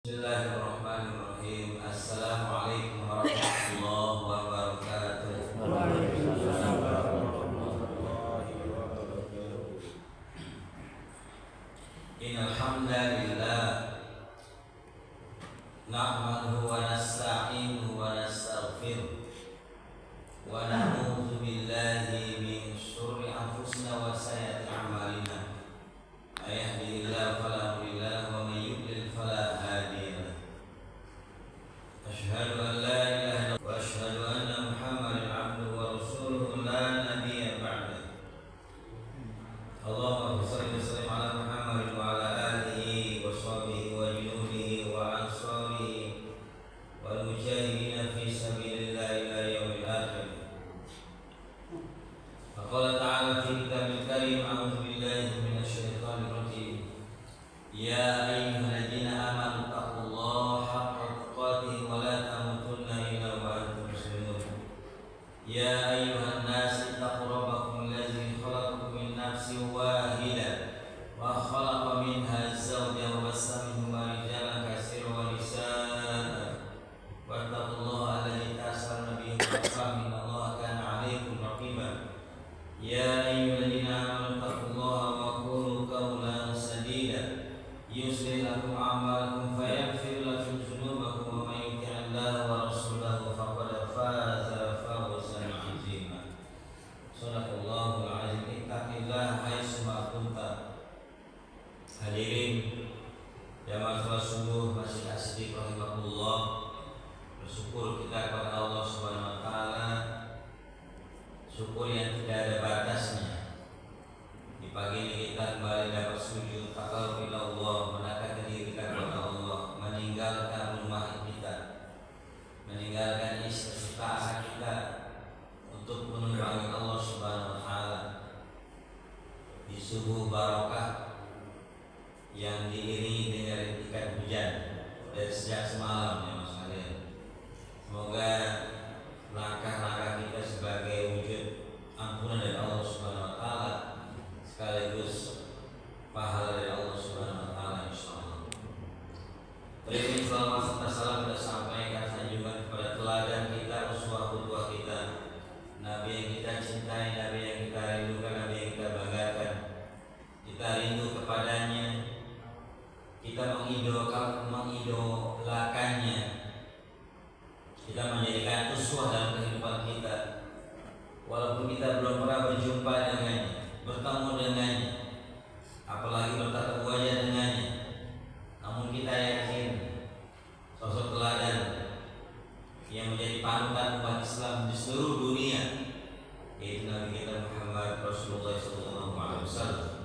Bismillahirrahmanirrahim. Assalamualaikum warahmatullahi wabarakatuh. Waalaikumsalam warahmatullahi wabarakatuh. Innal hamdalillah nahmaduhu wa nasta'inuhu wa nastaghfiruh wa na'udzu billahi min syururi anfusina wa sayyiati a'malina. May yahdihillahu fala mudilla lahu wa may yudlil fala hadiya lahu. Asyhadu an la ilaha illallah wa asyhadu anna Muhammadan 'abduhu wa rasuluhu la nabiyya ba'dahu. Allahumma shalli wa sallim ala Muhammad wa ala alihi wa sahbihi wa junudihi wa ansarihi wal mujahidin fi sabilillah ila yaumil akhir. Faqala ta'ala fi kitabil karim, a'udzu billahi minasy syaithanir rajim. Ya ayyuhalladzina amanu taqullaha haqqa tuqatih wa la tamutunna illa wa antum muslimun. Ya ayyuhan nas ittaqu rabbakum alladzi khalaqakum min nafsin wahidah wa khalaqa minha zawjaha wa bassa minhuma rijalan katsiran wa nisaa'a wattaqullaha alladzi tasaaluna bihi wal arham innallaha kana 'alaykum raqiba. Ya ayyuhalladzina amanu taqullaha wa qulu qawlan sadida yuslih lakum a'malakum wa yaghfir lakum dzunubakum wa may yuti'illaha wa rasulahu faqad faza fawzan 'azima. Shadaqallahul 'azim. Ittaqillaha haitsu ma kunta. Hadirin jamaah salat subuh Masjid As-Siddiq rahimahullah, bersyukur kita kepada Allah Subhanahu wa taala, syukur yang tidak ada batasnya. Di pagi ini kita kembali dapat sujud taqarrub ila Allah, mendekatkan diri kita kepada Allah, meninggalkan rumah kita, meninggalkan istirahat kita untuk menunggangi Allah Subhanahu wa taala di subuh barokah yang diiringi dengan rintikan hujan dari sejak semalam, ya Mas kalian. Semoga langkah-langkah kita sebagai wujud ampunan dari Allah Subhanahu wa taala sekaligus pahala dari Allah Subhanahu wa taala insyaallah. Terima selawat serta salam kita sampaikan sanjungan kepada teladan kita, uswah qudwah kita, Nabi yang kita cintai, Nabi yang kita rindukan, Nabi yang kita banggakan. Kita rindu kepadanya, kita mengidolakannya, kita menjadikan uswah dalam kehidupan kita. Walaupun kita belum pernah berjumpa dengannya, bertemu dengannya, apalagi bertatap wajah dengannya, namun kita yakin sosok teladan yang menjadi panutan umat Islam di seluruh dunia, yaitu Nabi kita Muhammad Rasulullah SAW.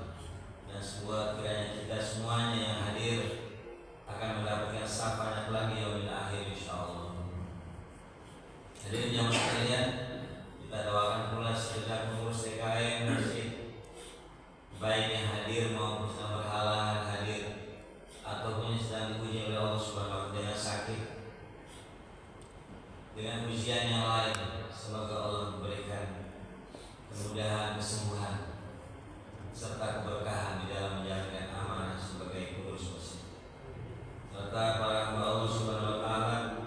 Dan semoga kiranya kita semuanya yang hadir akan mendapatkan syafaat lagi yaumil akhir insyaallah. Hadirin jamaah sekalian, kita doakan pula segenap pengurus TKM masjid, baik yang hadir maupun sedang berhalangan hadir ataupun yang sedang diuji oleh Allah Subhanahu wa taala dengan sakit, dengan ujian yang lain. Semoga Allah memberikan kemudahan, kesembuhan serta keberkahan di dalam menjalankan amanah sebagai pengurus masjid, serta para hamba Allah Subhanahu wa taala,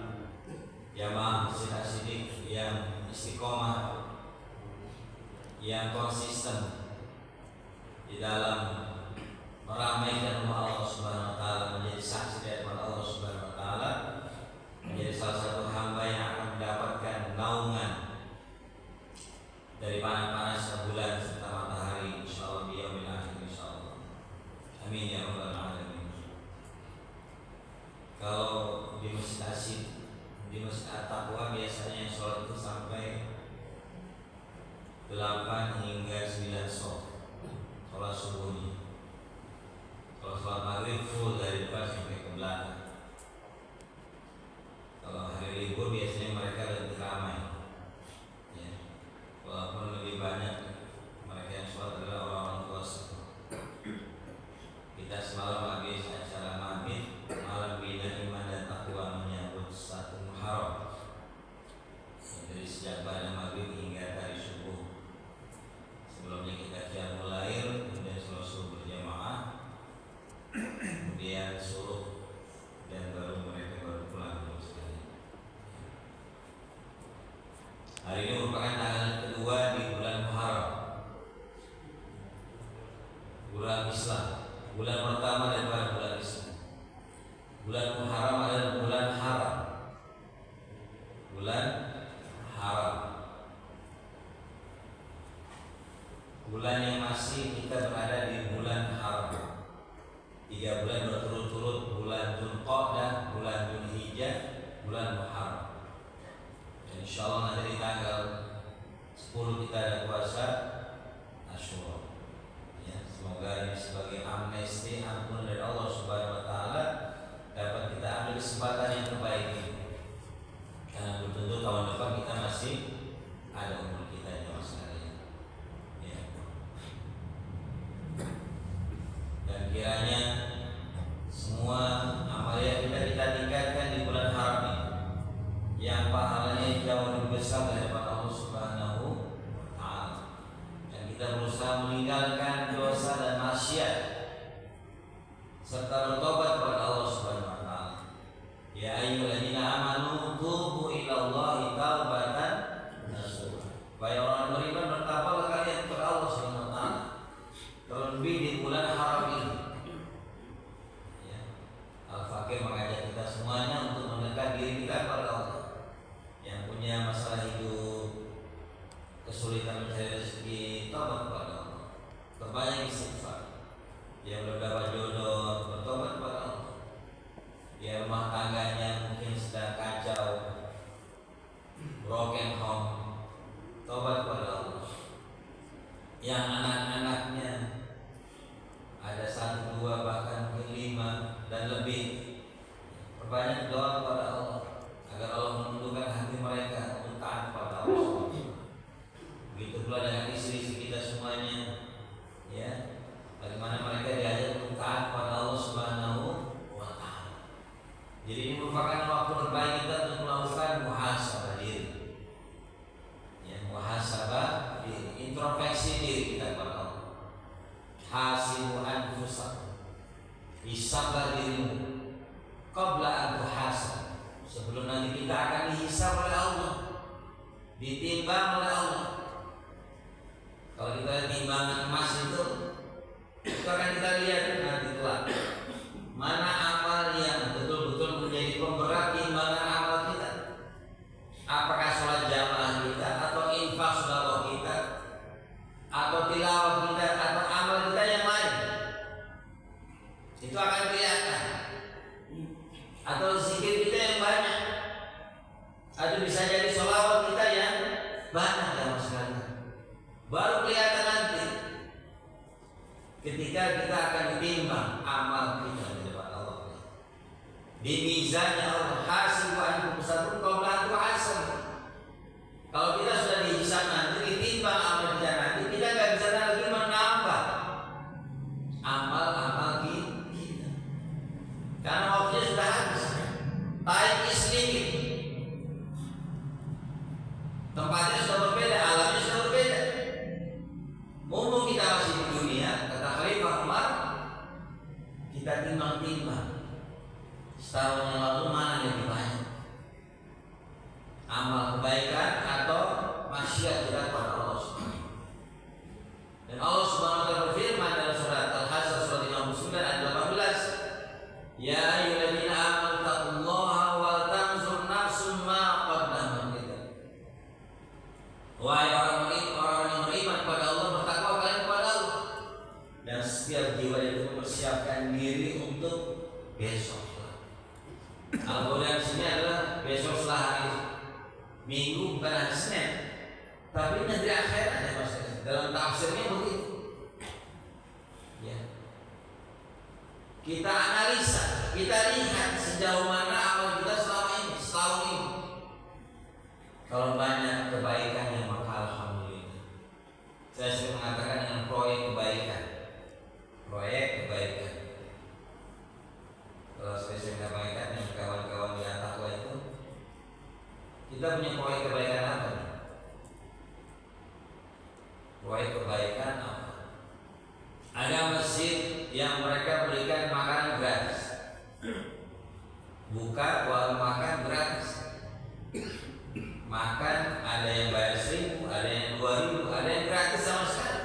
jamaah Masjid As-Siddiq yang istiqomah, yang konsisten di dalam meramaikan rumah Allah Subhanahu wa taala, menjadi saksi dari Allah Subhanahu wa taala, menjadi salah satu hamba yang akan mendapatkan naungan dari panas-panasnya bulan serta matahari insyaallah di yaumil akhir insyaallah. Amin ya rabbal alamin. Kalau di Masjid As-Siddiq, di Masjid At-Taqwa biasanya sholat itu sampai 8 hingga 9 sholat subuhnya. Kalau sholat maghrib full dari depan sampai ke belakang. Kalau hari libur biasanya mereka lebih ramai, ya. Walaupun lebih banyak mereka yang sholat adalah orang-orang tua. Kita semalam habis acara maghrib, malam bina iman dan taqwa menyambut 1 Muharram, dari sejak pada maghrib hingga tadi subuh. Sebelumnya kita qiyamul lail, kemudian sholat subuh berjamaah, kemudian suruh Bulan Muharram adalah bulan haram. Bulan haram. Bulan yang masih kita berada di bulan haram. 3 bulan berturut-turut, bulan Dzulqa'dah, bulan Dzulhijjah, bulan Muharram. Dan insyaallah nanti di tanggal 10 kita ada puasa Asyura. Ya, semoga ini sebagai amnesti, ampun dari Allah Subhanahu wa taala, dapat kita ambil kesempatan yang terbaik ini. Karena belum tentu tahun depan kita masih ada umur kita ya Mas sekalian. Ya. Dan kiranya semua amalia kita tingkatkan di bulan haram ini, yang pahalanya jauh lebih besar daripada Allah Subhanahu wa taala. Dan kita berusaha meninggalkan dosa dan maksiat serta bertobat kepada Allah Subhanahu wa taala. Ya ayyuhalladzina amanu tubu ilallahi taubatan nasuha. Wahai orang beriman, bertaubatlah kalian kepada Allah Subhanahu wa taala. Terlebih di bulan haram ini. Ya. Al-Fakir mengajak kita semuanya untuk mendekat diri kita kepada Allah. Yang punya masalah hidup, kesulitan mencari rezeki, taubat kepada Allah. Perbanyak istighfar. Yang belum dapat jodoh, bertobat kepada Allah. Yang rumah tangganya mungkin sedang kacau, broken home, taubat kepada Allah. Yang anak-anaknya ada 1, 2, bahkan mungkin 5 dan lebih, perbanyak doa kepada Allah agar Allah menundukkan hati mereka untuk taat kepada Allah. Begitu pula dengan istri-istri kita semuanya, ya, bagaimana mereka diajak untuk taat kepada Allah Subhanahu wa taala. Jadi ini merupakan waktu terbaik kita untuk melakukan muhasabah diri. Ya, muhasabah diri, introspeksi diri kita kepada Allah. Hasibu anfusakum, hisablah dirimu qabla an tuhasab, sebelum nanti kita akan dihisab oleh Allah, ditimbang oleh Allah. Kalau kita lihat timbangan emas itu akan kita lihat nanti kelak mana amal yang betul-betul menjadi pemberat timbangan amal kita. Apakah sholat jamaah kita, atau infak sedekah kita, atau tilawah kita, atau amal kita yang lain. Itu akan kelihatan. Atau zikir kita yang banyak, atau bisa jadi sholawat kita yang banyak dalam sekali. Baru kelihatan nanti ketika kita akan ditimbang amal kita di depan Allah. Di mizannya Allah, hasibu anfusakum qabla an tuhasab. Kalau kita sudah dihisab nanti, ditimbang amal kita nanti, kita nggak bisa lagi menambah amal-amal kita. Karena waktunya sudah habis. Time is limited. Tempatnya sudah berbeda, alamnya sudah berbeda. Mumpung kita masih di dunia, kata Khalifah Umar, kita timbang-timbang setahun yang lalu mana yang lebih banyak, amal kebaikan atau maksiat kita kepada Allah Subhanahu. Dan Allah Subhanahu wa taala berfirman dalam surat Al-Hasyr surat 59 ayat 18, ya ayyuhalladzina amanu taqullaha wal tanzur nafsum ma qaddamat lighad. Wahai orang yang beriman kepada Allah, bertakwa kalian kepada Allah, dan setiap jiwa itu mempersiapkan diri untuk besok. Al-Quran sini adalah besok setelah hari Minggu, bukan hari Senin, tapi negeri akhirat ya Mas. Dalam tafsirnya begitu. Ya. Kita analisa, kita lihat sejauh mana amal kita selama ini, setahun ini. Kalau banyak kebaikan, maka alhamdulillah. Saya sering mengatakan dengan proyek kebaikan. Proyek kebaikan. Kalau saya sering sampaikan dengan kawan-kawan di Atakwa itu, kita punya proyek kebaikan apa nih? Proyek kebaikan apa? Ada masjid yang mereka berikan makanan gratis. Buka warung makan gratis. Makan ada yang bayar 1.000, ada yang 2.000, ada yang gratis sama sekali.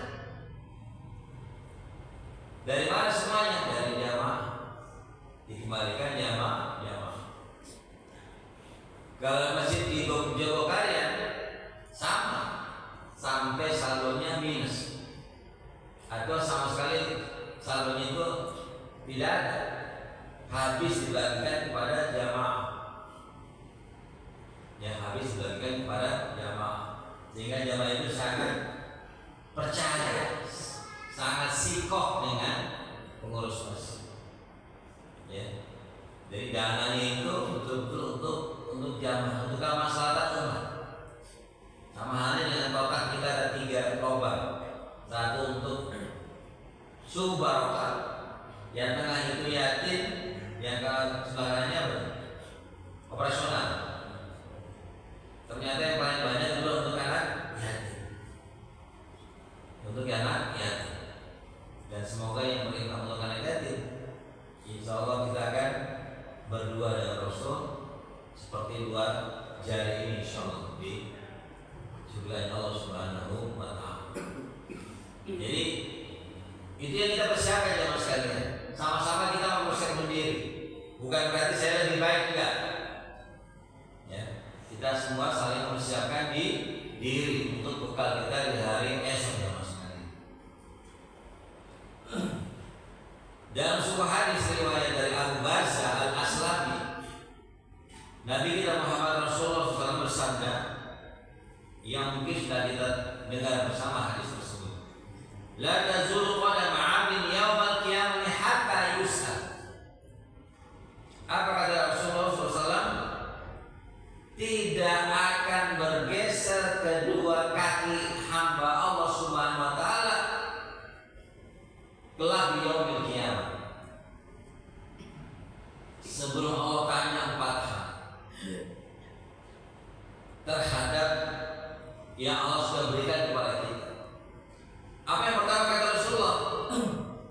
Dari mana semuanya? Dari jamaah. Dikembalikan jamaah Kalau masjid di Jogokarya sama, sampai saldonya minus atau sama sekali saldonya itu tidak ada, habis dibagikan kepada jamaah. Ya, habis dibagikan kepada jamaah, sehingga jamaah itu sangat percaya, sangat sikoh dengan pengurus masjid. Ya, jadi dananya itu betul-betul untuk jamaah, untuk masyarakat umat. Sama halnya dengan kotak kita ada 3 lubang, satu untuk suhu barokah, yang tengah itu yatim, yang sebelahnya operasional. Ternyata yang paling banyak itu untuk anak yatim, untuk anak yatim. Dan semoga yang berintang untuk anak yatim, insya Allah kita akan berdua dengan Rasul seperti luar jari ini, insya Allah di surga Allah Subhanahu wa Ta'ala. Jadi itu yang kita persiapkan jemaah sekalian. Sama-sama kita mempersiapkan diri. Bukan berarti saya lebih baik, enggak. Ya, kita semua saling mempersiapkan di diri untuk bekal kita di hari esok jemaah sekalian. Dalam sebuah hadis riwayat dari Abu Barzah Al-Aslami, Nabi kita Muhammad Rasulullah SAW bersabda, yang mungkin sudah kita dengar bersama hadis tersebut. La tazulu qadam 'abdin yaumal qiyamah hatta yus'al. Apa kata Rasulullah SAW? Tidak akan bergeser kedua kaki hamba Allah Subhanahu wa Ta'ala kelak di yaumil qiyamah, sebelum Allah tanya 4 hal terhadap yang Allah sudah berikan kepada kita. Apa yang pertama kata Rasulullah?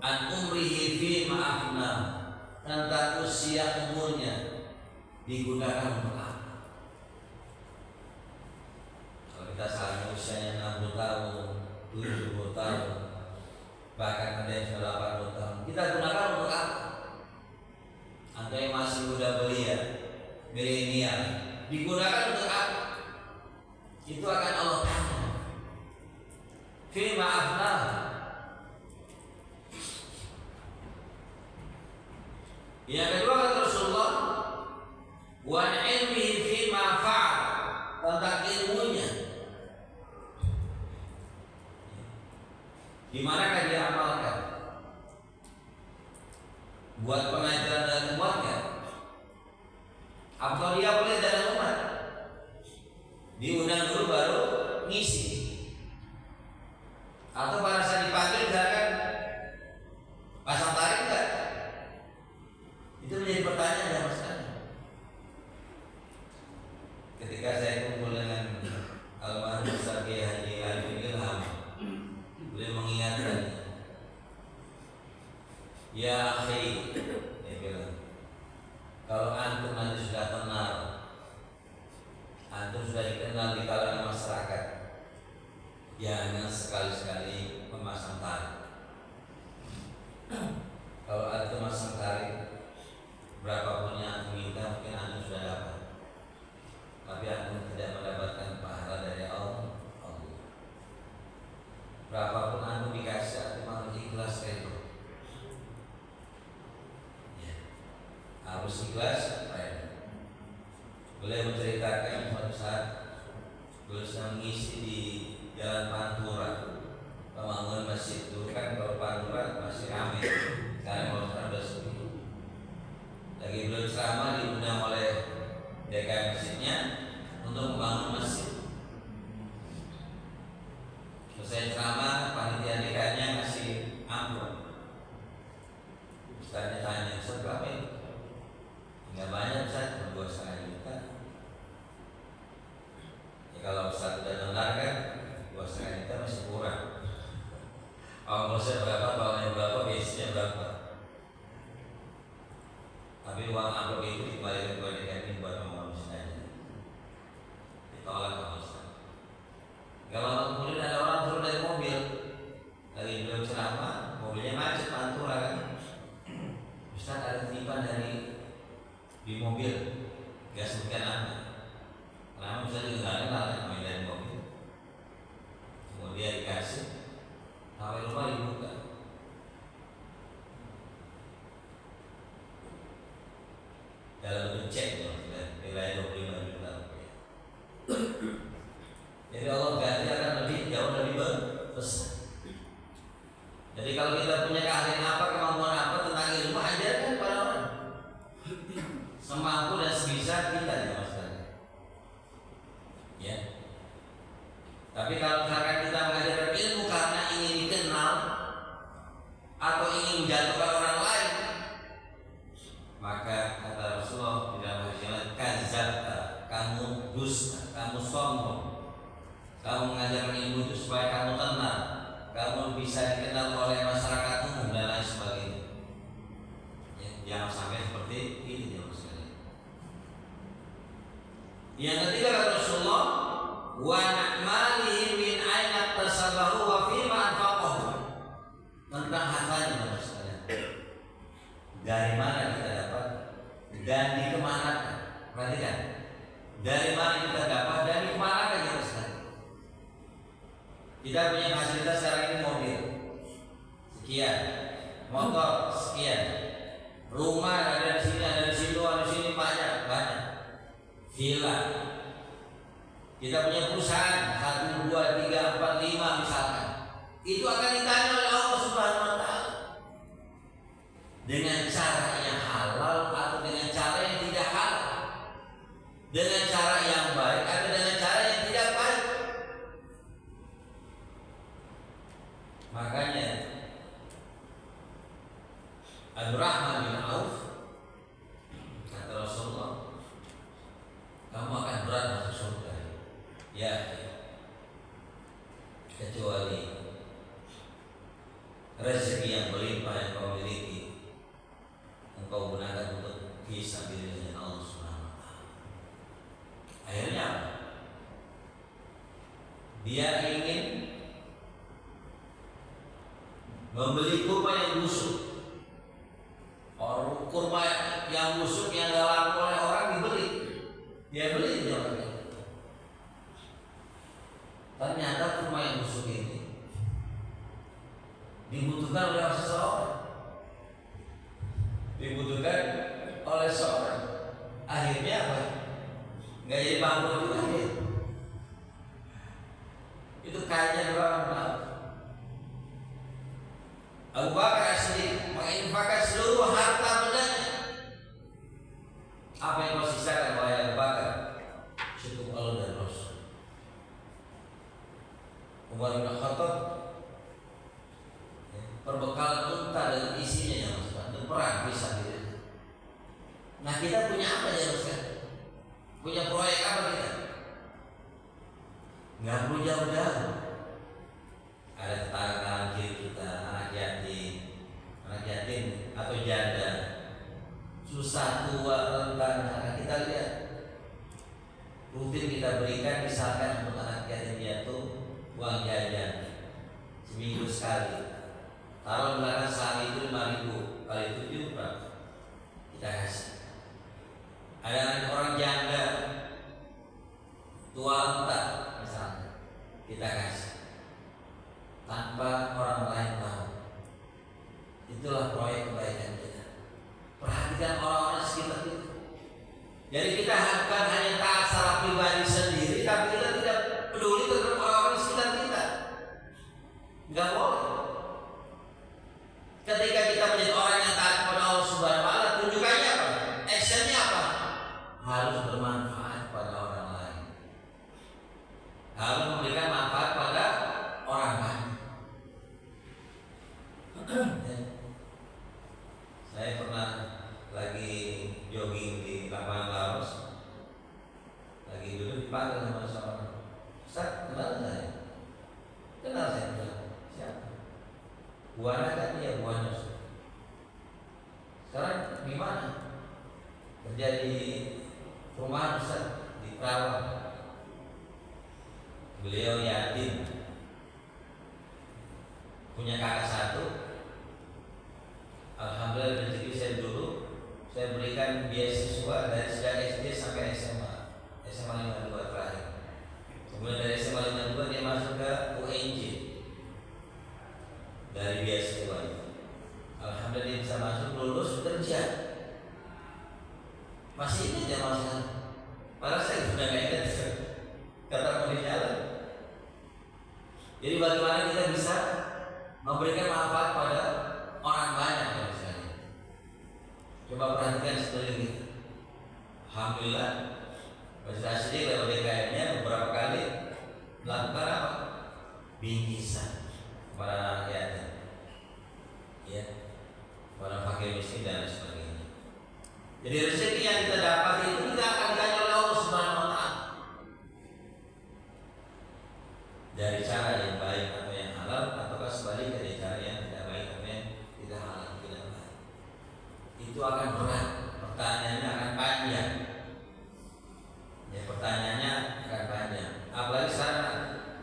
An umrihi fi ma'afna, tentang usia umurnya digunakan untuk apa? Kalau kita saling usianya 60 tahun, 70 tahun, bahkan ada yang sudah 80 tahun, kita gunakan untuk apa? Anda yang masih muda belia, milenial, digunakan untuk apa? Itu akan Allah tanya. Fi ma'afna, yang kedua kata Rasulullah, wa ilmihi fi ma fa'al, tentang ilmunya, di manakah dia amalkan, buat pengajaran dan umatnya, atau dia boleh dalam umat, diundang dulu baru ngisi, atau pada saat dipanggil misalkan pasang tarik enggak? Itu menjadi pertanyaan yang sekali. Ketika saya kumpul dengan almarhum Ustaz Kiai Haji Arifin Ilham, beliau mengingatkan, ya akhi, dia bilang, kalau antum nanti sudah kenal, antum sudah dikenal di kalangan masyarakat, jangan sekali-sekali memasang tarik. Kalau antum masang tarik, berapapun yang antum minta mungkin antum sudah dapat, tapi antum tidak mendapatkan pahala dari Allah. Berapapun antum dikasih, antum harus ikhlas itu. Ya, harus ikhlas. Beliau menceritakan suatu saat beliau sedang mengisi di Jalan Pantura, pembangunan masjid. Dulu kan kalau Pantura masih ramai, sekarang kalau sekarang sudah sepi. Lagi beliau ceramah diundang oleh DKM masjidnya untuk membangun masjid. Selesai ceramah, panitia DKM-nya ngasih amplop. Ustaznya tanya, Ustaz berapa ini? Enggak banyak Ustaz, cuma 2,5 juta. Ya kalau Ustaz sudah dengar kan, 2,5 juta masih kurang. Ongkosnya berapa, bawahnya berapa, biasanya berapa. Tapi uang amplop itu dikembalikan kepada DKM buat membangun masjidnya. Ditolak sama Ustaz. Kalau kemudian ada orang turun dari mobil, lagi beliau ceramah, mobilnya macet Pantura kan. Ustaz ada titipan dari di mobil, gak sebutkan nama. Kenapa bisa juga nggak kenal ya main dari mobil. Kemudian dikasih, sampai rumah dibuka. Dalam bentuk cek nilai 25 juta rupiah. Jadi Allah ganti akan lebih jauh lebih besar. Jadi kalau kita punya keahlian apa, kemampuan apa tentang ilmu, ajarkan pada orang semampu dan sebisa kita ya Mas. Ya. Tapi kalau misalkan kita mengajarkan ilmu karena ingin dikenal atau ingin menjatuhkan orang lain, maka kata Rasulullah di dalam hadis yang lain, kadzabta, kamu dusta, kamu sombong. Kamu mengajarkan ilmu itu supaya kamu tenang, kamu bisa dikenal oleh masyarakat umum dan lain sebagainya. Ya, jangan sampai seperti ini ya Mas. Yang ketiga kata Rasulullah, wa na'malihi min aina tasabahu wa fima anfaqahu. Tentang hartanya Bapak sekalian. Dari mana kita dapat dan dikemanakan? Perhatikan. Dari mana kita dapat dan dikemanakan ya Ustaz? Kita punya fasilitas sekarang ini mobil sekian, motor sekian, rumah ada di sini, ada di situ, ada di sini, banyak. Villa. Kita punya perusahaan 1, 2, 3, 4, 5 misalkan. Itu akan ditanya oleh Allah Subhanahu wa taala. Dengan cara yang halal atau dengan cara yang tidak halal. Dengan cara yang baik atau dengan cara yang tidak baik. Makanya Abdurrahman bin Auf kata Rasulullah, kamu akan berat masuk surga. Ya, kecuali rezeki yang berlimpah yang kau miliki, engkau gunakan untuk fisabilillah Allah Subhanahu wa taala. Akhirnya dia ingin membeli kurma yang busuk. Orang kurma yang busuk yang gak laku oleh orang dibeli. Dia beli dia orangnya. Ternyata kurma yang busuk ini dibutuhkan oleh seseorang. Dibutuhkan oleh seorang. Akhirnya apa? Nggak jadi bangkrut juga dia. Itu kayaknya orang. Abu Bakar sendiri menginfakkan seluruh harta bendanya. Apa yang kau sisakan wahai Abu Bakar? Cukup Allah dan Rasul. Umar bin Khattab perbekalan unta dengan isinya yang Mas, dan perang bisa gitu. Nah kita punya apa ya Mas? Punya proyek apa kita? Nggak perlu jauh-jauh. Ada tetangga kanan kiri kita, anak yatim atau janda, susah, tua, rentan. Nah, kita lihat rutin kita berikan misalkan untuk anak yatim piatu uang jajan seminggu sekali. Taruh belakang sehari itu 5.000 kali 7 berapa? Kita kasih. Ada anak orang janda tua renta misalnya, kita kasih tanpa orang lain tahu. Itulah proyek kebaikan kita. Perhatikan orang-orang sekitar kita. Jadi kita bukan hanya taat secara pribadi sendiri, tapi kita tidak peduli terhadap orang-orang sekitar kita. Enggak boleh. Ketika kita menjadi orang yang taat kepada Allah Subhanahu wa taala, tunjukkannya apa? Actionnya apa? Harus bermanfaat pada orang lain. Harus memberikan manfaat pada orang lain. Saya pernah lagi jogging di lapangan Laos, lagi duduk dipanggil sama seorang, Ustaz, kenal saya? Kenal saya, siapa? Buana kan? Iya, Buana. Sekarang gimana? Kerja di rumah Ustaz, di Perawang. Beliau yatim, punya kakak satu. Alhamdulillah rezeki saya dulu saya berikan beasiswa dari sejak SD sampai SMA 5 2 Kemudian dari SMA 52 dia masuk ke UNJ dari beasiswa itu. Alhamdulillah dia bisa masuk, lulus, kerja. Masih ini dia masuk. Padahal saya sudah nggak ingat kata mau di jalan. Jadi bagaimana kita bisa memberikan manfaat pada orang banyak misalnya. Coba perhatikan sekeliling kita. Alhamdulillah Masjid Asyidik lewat DKM-nya beberapa kali melakukan apa? Bingkisan kepada anak yatim, ya, kepada fakir miskin dan sebagainya. Jadi rezeki yang kita dapat itu tidak akan ditanya oleh Allah Subhanahu Wa Taala dari cara yang baik atau yang halal, ataukah sebaliknya dari cara yang tidak baik atau yang tidak halal, tidak baik. Itu akan berat, pertanyaannya akan panjang. Ya, pertanyaannya akan panjang. Apalagi sekarang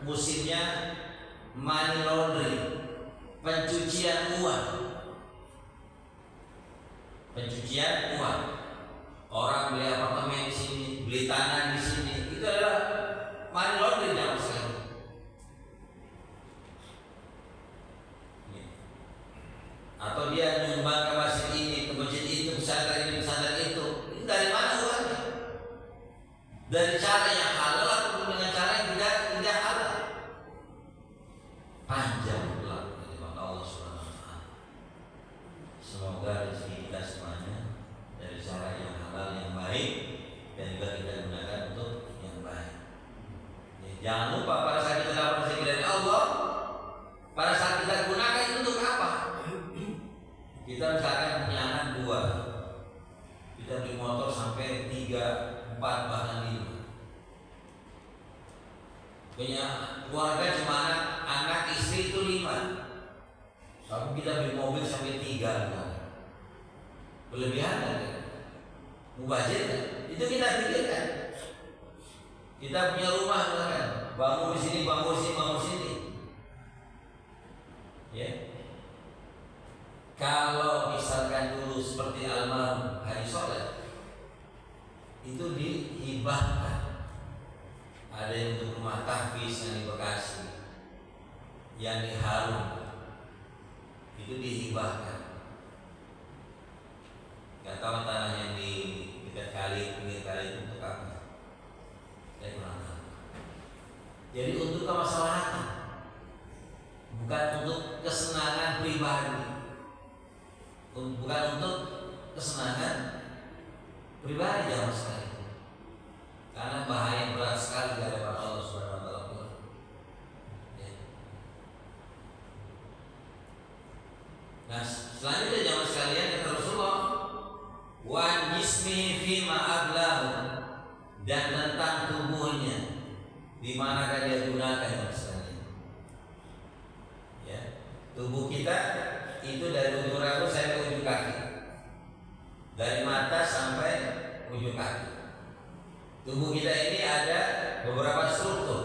musimnya money laundering, pencucian uang. Pencucian uang. Orang beli apartemen di sini, beli tanah di sini, itu adalah money laundering yang sekarang. Atau dia nyumbang ke masjid ini, ke masjid itu, pesantren ini, pesantren itu. Ini dari mana uangnya? Dari cara yang halal atau dengan cara yang tidak halal? Panjang pula dari Allah Subhanahu Wa Taala. Semoga rezeki kita semuanya dari cara yang halal yang baik dan juga kita gunakan untuk yang baik. Ya, jangan lupa pada saat kita dapat rezeki dari Allah, pada saat kita gunakan itu untuk apa? Kita misalkan punya anak 2, kita beli motor sampai 3, 4 bahkan 5. Punya keluarga cuma anak istri itu 5. Tapi kita beli mobil sampai 3 kan. Berlebihan kan? Mubazir kan? Itu kita pikirkan. Kita punya rumah kan? Bangun di sini, bangun di sini, bangun di sini. Ya. Kalau misalkan dulu seperti almarhum Haji Soleh itu dihibahkan. Ada yang untuk rumah tahfiz yang di Bekasi, yang di Harum itu dihibahkan. Gak tahu tanah yang di dekat kali, pinggir kali itu untuk apa? Saya kurang tahu. Jadi untuk kemaslahatan, bukan untuk kesenangan pribadi, bukan untuk kesenangan pribadi jamaah sekali. Karena bahaya berat sekali dari Allah Subhanahu Wa Taala. Ya. Nah, selanjutnya jamaah sekalian kata Rasulullah, wa jismi fi ma ablahu, dan tentang tubuhnya di manakah dia gunakan jamaah sekalian. Ya, tubuh kita itu dari ujung rambut sampai ujung kaki, dari mata sampai ujung kaki. Tubuh kita ini ada beberapa struktur.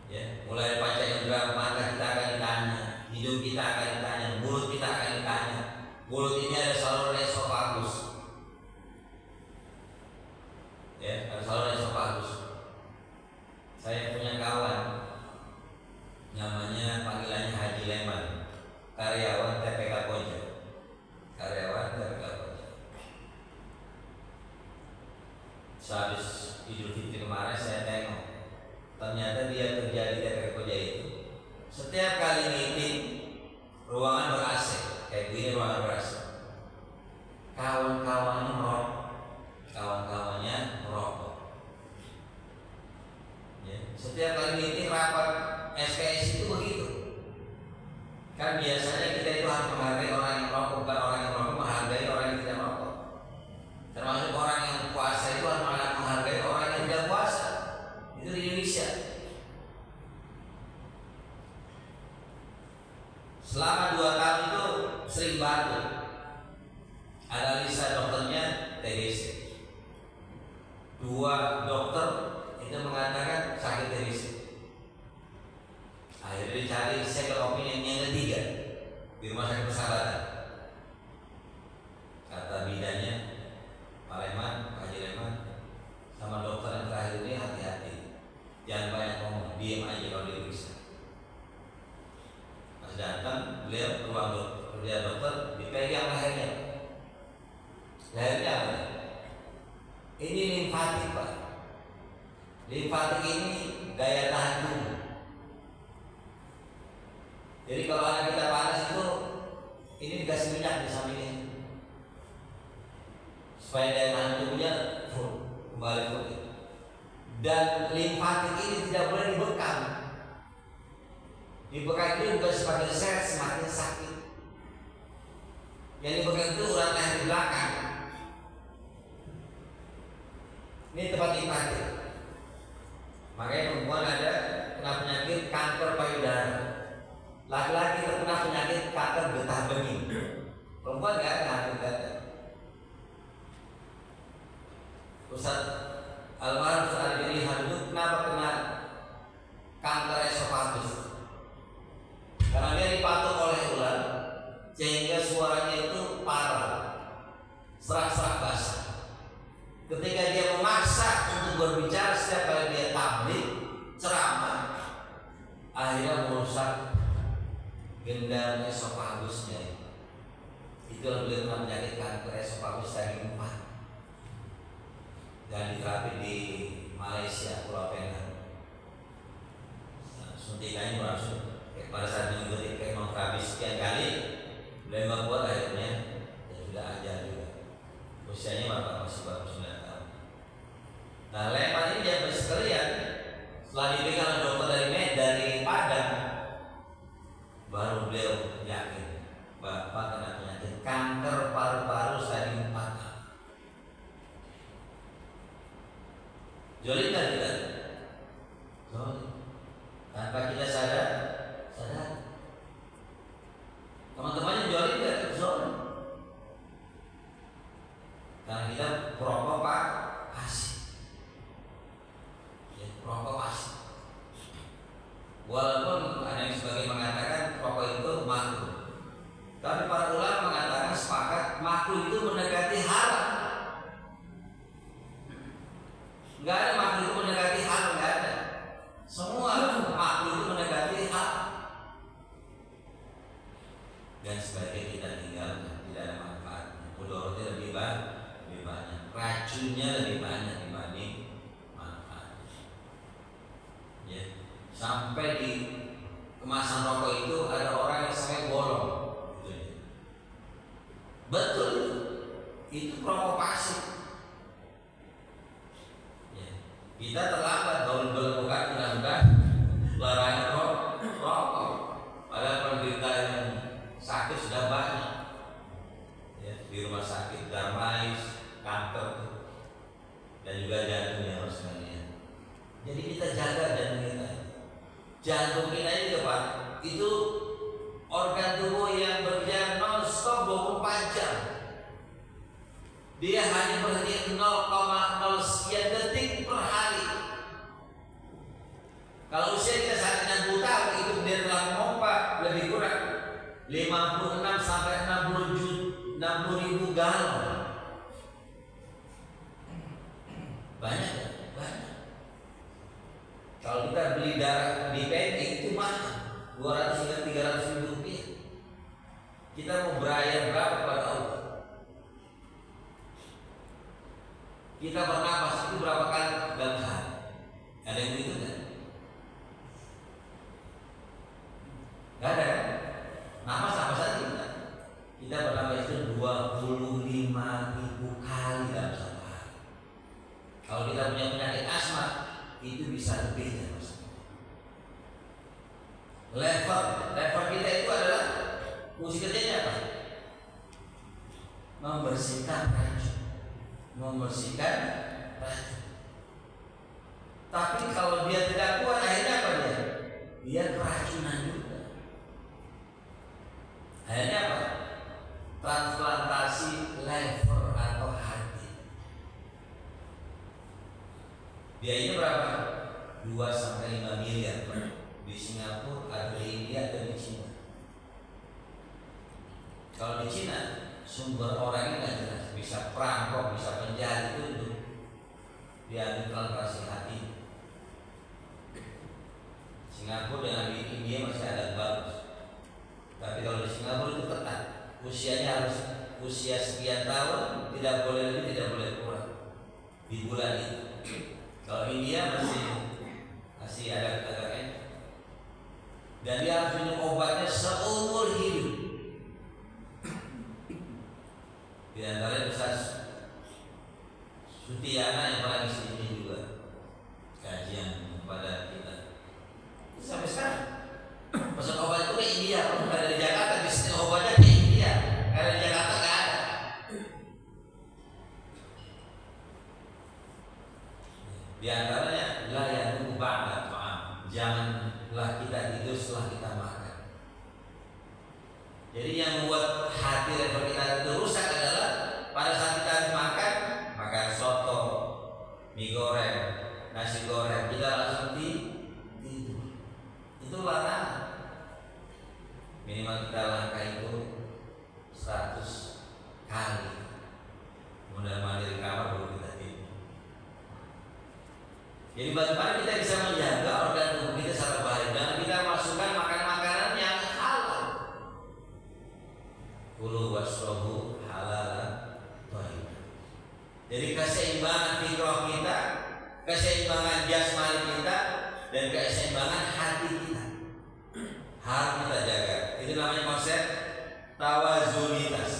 Ya, mulai panca indera, mata kita akan ditanya, hidung kita akan ditanya, mulut kita akan ditanya. Mulut ini ada saluran esofagus. Ya, ada saluran esofagus. Saya punya kawan, namanya panggilannya Haji Leman, karyawan TPK Pojok. Karyawan TPK Pojok. Sehabis Idul Fitri kemarin saya tengok, ternyata dia kerja di TPK Pojok itu. Setiap kali meeting, ruangan ber-AC, kayak gini ruangan ber-AC. Kawan-kawannya merokok. Ya, setiap kali meeting rapat SKS itu begitu. Kan biasanya kita itu harus menghargai orang yang merokok, bukan orang yang merokok menghargai orang yang tidak merokok. Termasuk orang yang puasa itu harus menghargai orang yang tidak puasa. Itu di Indonesia. Selama 2 tahun itu sering batuk. Ini limfatik Pak. Limfatik ini daya tahan tubuh. Jadi kalau anak kita panas itu, ini dikasih minyak di sampingnya supaya daya tahan tubuhnya kembali pulih. Dan limfatik ini tidak boleh dibekam. Dibekam itu bukan sebagai sel semakin sakit. Yang dibekam itu urat leher di belakang. Ini tempat limfatik. Makanya perempuan ada kena penyakit kanker payudara. Laki-laki terkena penyakit kanker getah bening. Perempuan nggak ada. Ustaz Almarhum Ustaz Al-Jani Handuk kenapa kena kanker esofagus? Karena dia dipatuk oleh ular sehingga suaranya itu parah, serak-serak basah. Ketika dia memaksa untuk berbicara setiap kali dia tabligh, ceramah, akhirnya merusak gendang esofagusnya. Itulah beliau kena penyakit kanker esofagus stadium 4 dan diterapi di Malaysia, Pulau Penang. Suntikannya berlangsung pada saat mengikuti kemoterapi sekian kali, beliau nggak kuat akhirnya dan sudah ajar juga. Usianya masih baru 9 tahun. Nah, lemah ini dia sekalian setelah dipegang oleh dokter dari Padang, baru beliau yakin Bapak kena penyakit kanker paru-paru stadium 4. Jolim kan kita? Jolim. Tanpa kita sadar. Teman-temannya jolim kan? Jolim. Karena kita perokok Pak asik. Ya, perokok asik. Walaupun ada yang sebagian mengatakan rokok itu makruh, tapi para ulama mengatakan sepakat makruh itu mendekati haram. Enggak ada makruh itu mendekati haram, enggak ada. Semua makruh itu mendekati haram. Dan sebagai kita tinggal tidak ada manfaatnya. Mudaratnya lebih banyak, racunnya lebih banyak dibanding manfaatnya. Ya. Sampai di kemasan rokok itu ada orang yang sampai bolong. Gitu ya. Betul itu rokok pasif. Ya. Kita terlambat kalau melakukan undang-undang larangan rokok. Padahal penderita yang sakit sudah banyak. Ya, di rumah sakit Darmais, kanker dan juga jantung ya harus sekalian. Jadi kita jaga jantung kita. Jantung kita ini Pak, itu organ tubuh yang berjalan non-stop 24 jam. Dia hanya berhenti 0,0 sekian detik per hari. Kalau usia kita saat 60 tahun itu dia telah memompa lebih kurang 56 sampai 60 ribu galon. Banyak ya? Banyak. Kalau kita beli darah di peti itu mahal, 200 hingga 300 ribu rupiah. Kita mau berayar berapa pada Allah? Kita bernapas itu berapa kali dalam sehari? Ada yang begitu kan? Gak ada kan? Napas saja kita bernapas itu 25 ribu kali dalam satu hari. Kalau kita punya penyakit asma itu bisa lebih ya Mas. Lever kita itu adalah fungsi kerjanya apa? Membersihkan racun. Tapi kalau dia tidak kuat akhirnya apa dia? Dia keracunan juga. Akhirnya apa? Transplantasi lever atau hati. Biayanya berapa? 2 sampai 5 miliar di Singapura, ada di India, ada di Cina. Kalau di Cina sumber orangnya nggak jelas, bisa perampok, bisa penjahat itu diambil transplantasi hati. Singapura dengan di India masih ada bagus. Tapi kalau di Singapura itu ketat, usianya harus usia sekian tahun, tidak boleh lebih, tidak boleh kurang. di bulan itu. Kalau India masih agak enak. Dan dia harus minum obatnya seumur hidup. Di antaranya Ustaz Sutiana yang paling sini juga kajian kepada kita. Sampai sekarang pesan obat itu ke India, kalau dari Jakarta di sini obatnya ke India, karena di Jakarta nggak ada. Di antaranya la yanumu ba'da ta'am, janganlah kita tidur setelah kita makan. Jadi yang membuat hati level kita itu rusak adalah pada saat kita habis makan soto, mie goreng, nasi goreng, kita langsung tidur. Itu larangan. Minimal kita langkah itu 100 kali. Kemudian mandi di kamar baru kita tidur. Jadi bagaimana kita bisa menjaga organ tubuh kita secara baik dan kita masukkan makanan yang halal. Kulu wasrobu halalan thayyib. Jadi keseimbangan fitrah kita, keseimbangan jasmani kita, dan keseimbangan hati kita harus kita jaga. Itu namanya konsep tawazunitas.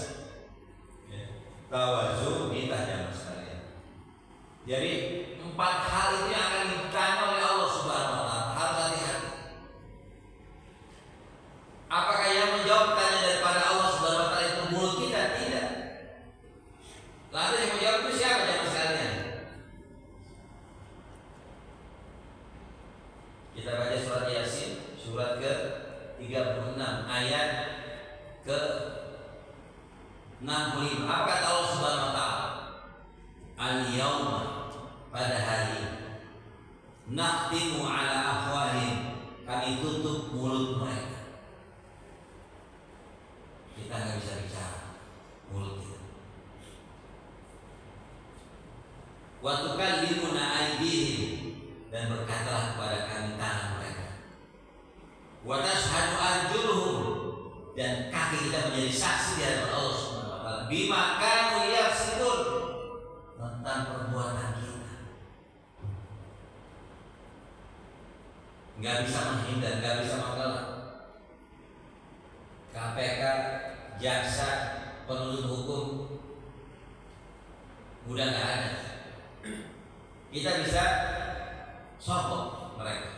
Tawazunitas yang sekalian. Jadi 4 hal itu yang akan ditanya oleh Allah Subhanahu Wa Taala. Harus hati-hati. Apakah yang menjawab tanya daripada Allah Subhanahu Wa Taala itu mulut kita? Tidak. Lalu yang menjawab itu siapa jemaah sekalian? Kita baca surat Yasin, surat ke-36 ayat ke-65. Apa kata Allah Subhanahu Wa Taala? Al-yauma, pada hari ini, nakhtimu ala afwahihim, kami tutup mulut mereka. Kita nggak bisa bicara mulut kita. Wa tukallimuna aydihim, dan berkatalah kepada kami tangan mereka. Wa tashhadu arjuluhum, dan kaki kita menjadi saksi di hadapan Allah Subhanahu wa taala bima kanu yaksibun, tentang perbuatan kita. Enggak bisa menghindar, enggak bisa mengelak. KPK, jaksa, penuntut hukum udah nggak ada. Kita bisa sokong mereka,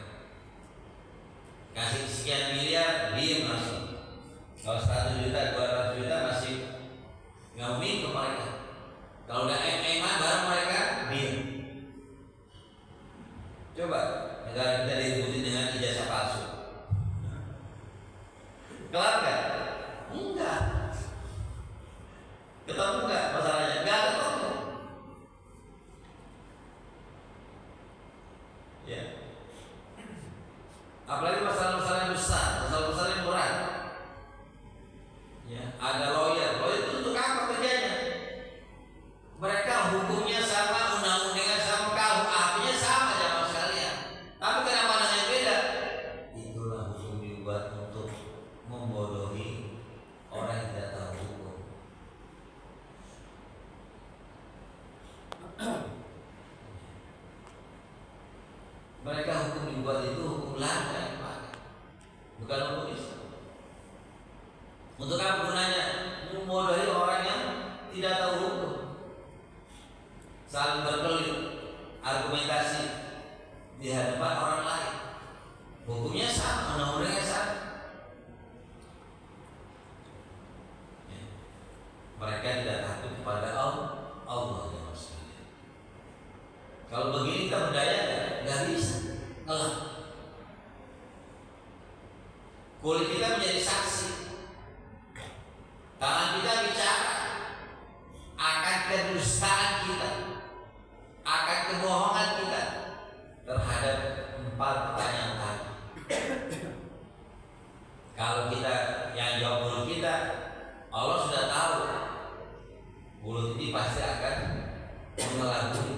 kasih sekian miliar, diem langsung. Kalau 100 juta, 200 juta masih nggak minta mereka. Kalau udah eman baru mereka diem. Coba negara kita diributin dengan ijazah palsu, kelar nggak? Enggak. Ketemu nggak masalahnya? Nggak ketemu. Ya. Apalagi masalah-masalah yang besar, masalah-masalah yang berat. Ya, ada lawyer itu untuk apa kerjanya? Mereka hukumnya sama, undang-undangnya sama, KUHP-nya sama jamaah sekalian. Tapi kenapa dengan beda? Itulah hukum dibuat untuk membodohi orang yang tidak tahu hukum. Mereka hukum dibuat itu hukum lama yang pakai, bukan hukum Islam. Untuk apa gunanya? Membodohi orang yang tidak tahu hukum. Saling berkelit argumentasi di hadapan orang lain. Hukumnya sama, undang-undangnya sama. Ya. Mereka tidak takut kepada Allah ya maksudnya. Kalau begini kita berdaya nggak bisa. Allah. Kulit kita menjadi saksi. Tangan kita bicara akan kedustaan kita, akan kebohongan kita terhadap 4 pertanyaan tadi. Kalau kita yang jawab mulut kita, Allah sudah tahu mulut ini pasti akan mengelabui.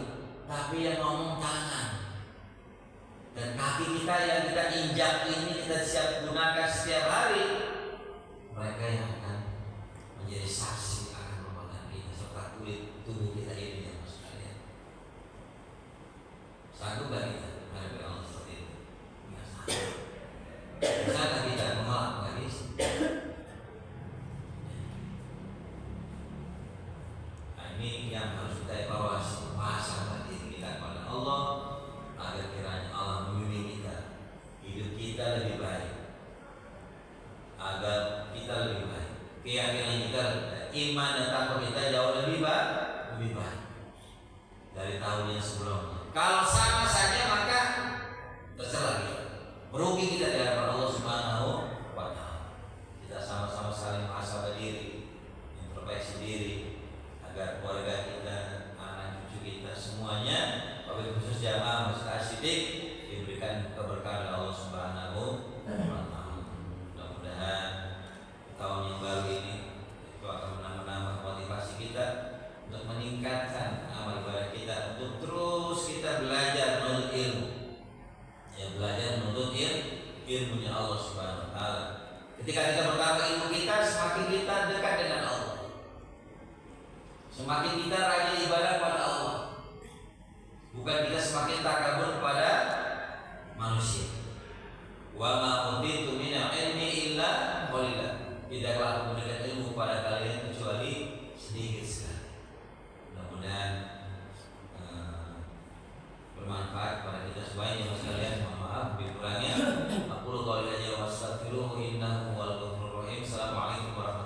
Tapi yang ngomong tangan dan kaki kita yang kita injak ini, kita siap gunakan setiap hari, mereka yang akan menjadi saksi akan perbuatan kita serta kulit tubuh kita ini yang sekalian. dari tahun yang sebelumnya. Kalau sama saja maka tercela kita, merugi kita di hadapan Allah Subhanahu wa Ta'ala. Kita sama-sama saling muhasabah diri, introspeksi diri, agar keluarga kita, anak cucu kita semuanya, wabil khusus jamaah Masjid Asy-Syidik diberikan keberkahan oleh Allah Subhanahu wa Ta'ala. Mudah-mudahan tahun yang baru ini itu akan menambah motivasi kita untuk meningkatkan amal ibadah kita, untuk terus kita belajar menuntut ilmu, ya belajar menuntut ilmunya Allah Subhanahu Wa Taala. Ketika kita bertambah ilmu kita, semakin kita dekat dengan Allah, semakin kita rajin ibadah pada Allah, bukan kita semakin takabur kepada manusia. Wa ma utitu minal ilmi illa qalila. Tidaklah aku memberikan ilmu kepada kalian kecuali sedikit sekali. Mudah-mudahan bermanfaat kepada kita semuanya sekalian. Mohon maaf bila kurangnya. Aku qouli wa astaghfiruhu innahu huwal ghafurur rahim. Assalamualaikum warahmatullahi wabarakatuh.